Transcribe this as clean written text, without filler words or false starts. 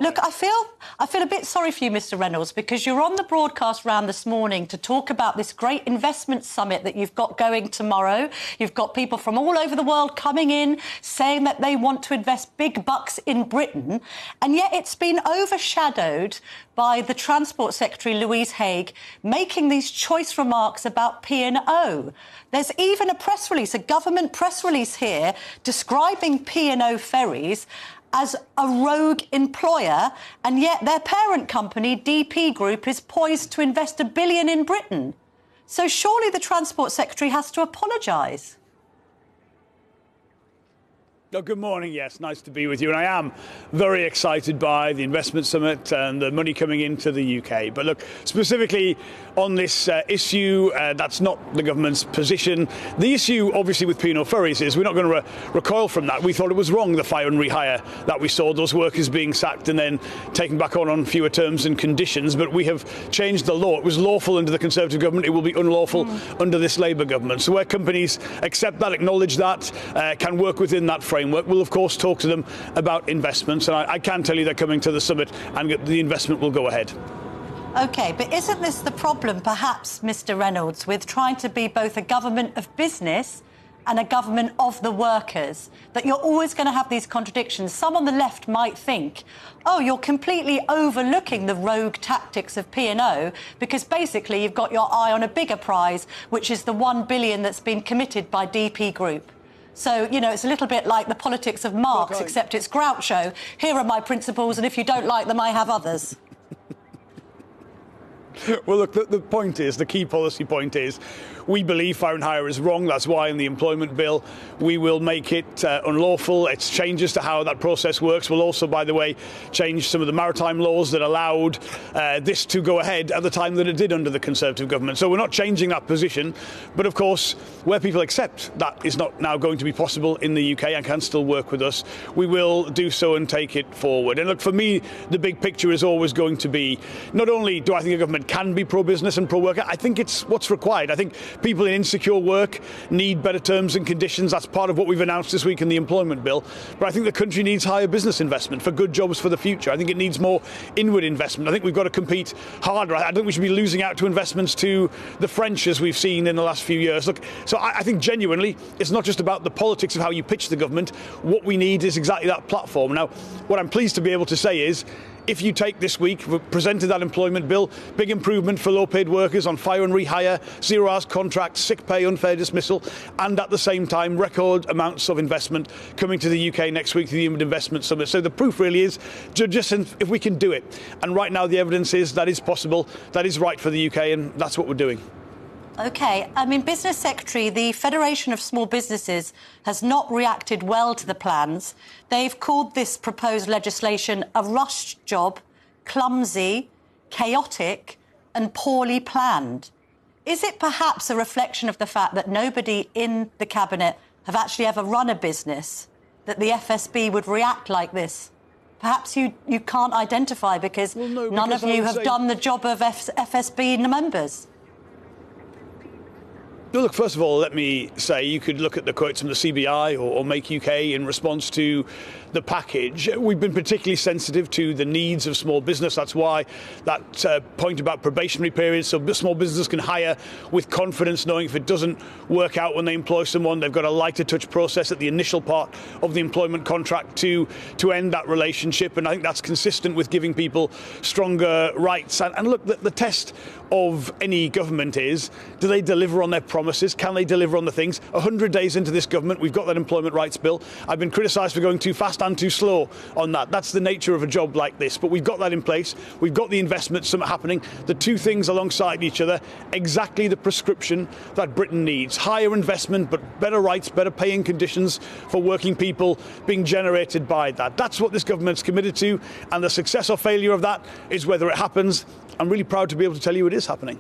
Look, I feel a bit sorry for you, Mr. Reynolds, because you're on the broadcast round this morning to talk about this great investment summit that you've got going tomorrow. You've got people from all over the world coming in saying that they want to invest big bucks in Britain, and yet it's been overshadowed by the Transport Secretary, Louise Haigh, making these choice remarks about P&O. There's even a press release, a government press release here, describing P&O Ferries as a rogue employer, and yet their parent company, DP Group, is poised to invest $1 billion in Britain. So surely the Transport Secretary has to apologise. Oh, good morning. Yes, nice to be with you. And I am very excited by the investment summit and the money coming into the UK. But look, specifically on this issue, that's not the government's position. The issue, obviously, with P&O Ferries is we're not going to recoil from that. We thought it was wrong, the fire and rehire that we saw, those workers being sacked and then taken back on fewer terms and conditions. But we have changed the law. It was lawful under the Conservative government. It will be unlawful under this Labour government. So where companies accept that, acknowledge that, can work within that framework, we'll of course talk to them about investments, and I can tell you they're coming to the summit and the investment will go ahead. OK, but isn't this the problem, perhaps, Mr Reynolds, with trying to be both a government of business and a government of the workers, that you're always going to have these contradictions? Some on the left might think, oh, you're completely overlooking the rogue tactics of P&O because basically you've got your eye on a bigger prize, which is the $1 billion that's been committed by DP Group. So, you know, it's a little bit like the politics of Marx, except it's Groucho. Here are my principles, and if you don't like them, I have others. Well, look, the point is, the key policy point is, we believe fire and hire is wrong. That's why in the employment bill we will make it unlawful. It's changes to how that process works. We'll also, by the way, change some of the maritime laws that allowed this to go ahead at the time that it did under the Conservative government. So we're not changing that position. But of course, where people accept that is not now going to be possible in the UK and can still work with us, we will do so and take it forward. And look, for me, the big picture is always going to be, not only do I think a government can be pro-business and pro-worker, I think it's what's required. I think people in insecure work need better terms and conditions. That's part of what we've announced this week in the employment bill. But I think the country needs higher business investment for good jobs for the future. I think it needs more inward investment. I think we've got to compete harder. I don't think we should be losing out to investments to the French, as we've seen in the last few years. Look, so I think genuinely it's not just about the politics of how you pitch the government. What we need is exactly that platform. Now, what I'm pleased to be able to say is, if you take this week, we've presented that employment bill, big improvement for low-paid workers on fire and rehire, zero-hours contracts, sick pay, unfair dismissal, and at the same time, record amounts of investment coming to the UK next week to the Human Investment Summit. So the proof really is just if we can do it. And right now the evidence is that is possible, that is right for the UK, and that's what we're doing. OK, I mean, Business Secretary, the Federation of Small Businesses has not reacted well to the plans. They've called this proposed legislation a rushed job, clumsy, chaotic and poorly planned. Is it perhaps a reflection of the fact that nobody in the Cabinet have actually ever run a business, that the FSB would react like this? Perhaps you can't identify because none of you have done the job of FSB members. No, look, first of all, let me say you could look at the quotes from the CBI or Make UK in response to the package. We've been particularly sensitive to the needs of small business. That's why that point about probationary periods, so small businesses can hire with confidence, knowing if it doesn't work out when they employ someone, they've got a lighter touch process at the initial part of the employment contract to end that relationship. And I think that's consistent with giving people stronger rights. And look, the test of any government is, do they deliver on their promises? Can they deliver on the things? 100 days into this government, we've got that employment rights bill. I've been criticised for going too fast and too slow on that. That's the nature of a job like this. But we've got that in place. We've got the investment summit happening. The two things alongside each other, exactly the prescription that Britain needs. Higher investment, but better rights, better paying conditions for working people being generated by that. That's what this government's committed to. And the success or failure of that is whether it happens. I'm really proud to be able to tell you it is happening.